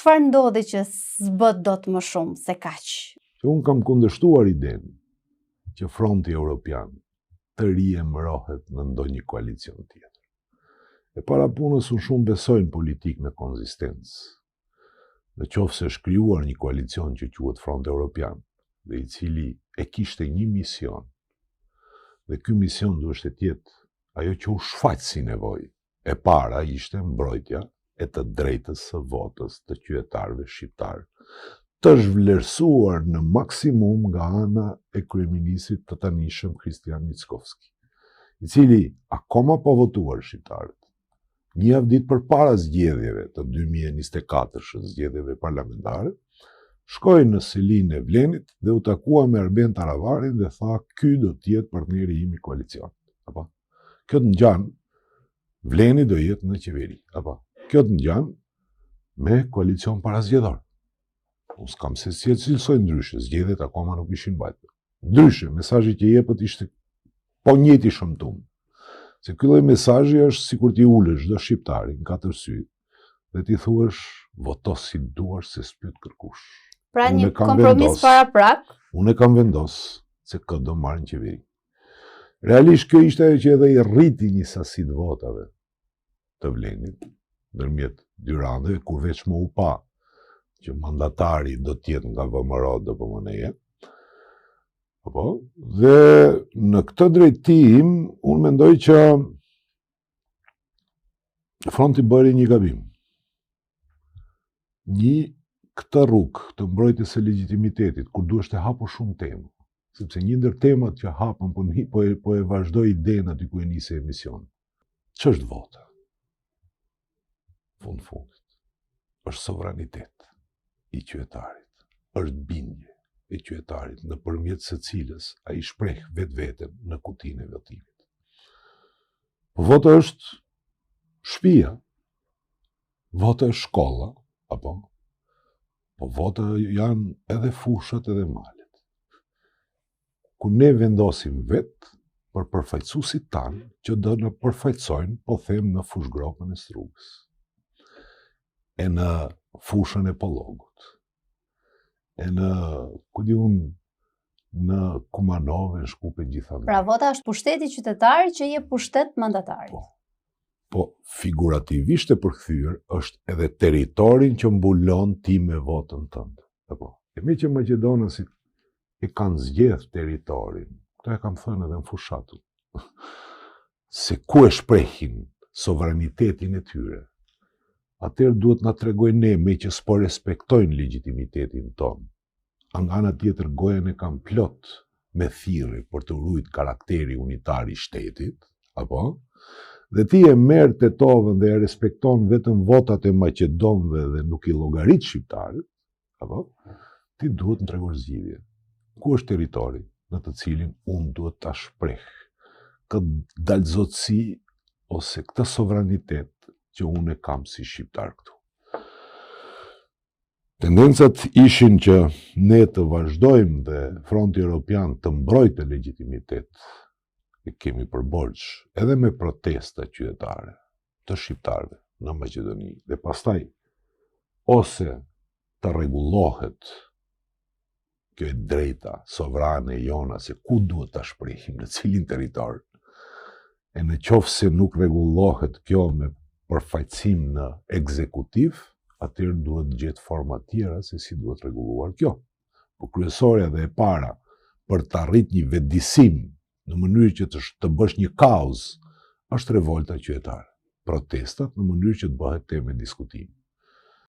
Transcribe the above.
çfarë ndodhi që s'bët dot më shumë se kaq? Unë kam kundërshtuar idenë që Fronti Evropian të riemërohet në ndonjë koalicion tjetër. E para punës unë shumë besojnë politikë me konzistencë. Në qoftë se është krijuar një koalicion që quhet Front Evropian, dhe i cili e kishte një mision, dhe ky mision duhet të jetë ajo që u shfaq si nevojë. E para ishte mbrojtja e të drejtës së votës të qytetarëve shqiptar, të zhvlerësuar në maksimum nga ana e kryeministrit të tanishëm Kristian Mickovski, i cili akoma po votuar shqiptarët. Një javë ditë përpara zgjedhjeve të 2024, zgjedhjeve parlamentare, shkoi në selinë e Vlenit dhe u takua me Arben Taravarin dhe tha, ky do të jetë partneri im i koalicionit. Apo? Kjo të ngjan, Vleni do jetë në qeveri. Apo? Kjo të ngjan me koalicion parazgjedhor. Unë s'kam se si e cilësoj ndryshe, zgjedhjet akoma nuk ishin mbajtur. Ndryshe, mesazhi që jepet ishte po njëjti shëmtum. Se ky lloj mesazhi është sikur ti ulesh çdo shqiptari në katër sy dhe ti thuash voto si duash se s'pyet kërkush. Pra një kompromis para prak. Unë e kam vendos se kë do marrë në qeveri. Realisht kjo ishte ajo që edhe i rriti një sasi të votave të Vlenit, ndërmjet dy randeve, kur veç më u pa që mandatari do të jetë nga VMRO DPMNE. Apo, dhe në këtë drejtim, unë mendoj që Fronti bëri një gabim. Këtë rrugë të mbrojtjes së legitimitetit, kur duhet të hapur shumë temë, sepse një ndër temat që hapën po e vazhdoi idenë aty ku e nisi emision. Ç'është vota? Fundit. Është sovranitet i qytetarit, është bindje e qytetarit nëpërmjet së cilës ai shpreh vetveten në kutinë e votimit. Vota është shtëpia, vota është shkolla, apo? Po vota janë edhe fushat edhe malet. Ku ne vendosim vetë për përfaqësuesit tanë që do në përfaqësojnë, po them, në fushgropën e Strugës, e në fushën e Pollogut, e në, në Kumanove, në Shkupe gjithandaj. Pra vota është pushteti qytetarit që jep pushtet mandatarit. Po figurativisht e përkthyer është edhe territorin që mbulon ti me votën tënde. Apo, e me që maqedonasit e kanë zgjedh territorin, këto e kam thënë edhe në fushatën, se ku e shprehin sovranitetin e tyre, atëherë duhet na tregojnë ne me që s'po respektojnë legitimitetin ton. Nga ana tjetër gojen e kanë plot me thirrje për të ruajtur karakteri unitar i shtetit, apo? Dhe ti e merr Tetovën dhe e respekton vetëm votat e maqedonëve dhe nuk i llogarit shqiptarët, apo? Ti duhet të tregosh zgjidhje. Ku është territori në të cilin unë duhet ta shpreh këtë dalzotësi ose këtë sovranitet që unë e kam si shqiptar këtu. Tendencat ishin që ne të vazhdojmë dhe Fronti Evropian të mbrojtë legitimitet, e kemi për borxh edhe me protesta qytetare të shqiptarëve në Maqedoni, dhe pastaj ose të rregullohet kjo e drejta sovrane jona se ku duhet ta shprehim në cilin territor, e në qoftë se nuk rregullohet kjo me përfaqësim në ekzekutiv, atëherë duhet gjetë forma tjera se si duhet rregulluar kjo. Po kryesorja dhe e para për të arritur një vetëdijsim në mënyrë që të bësh një kauz, është revolta qytetare. Protestat në mënyrë që të bëhet temë diskutimi.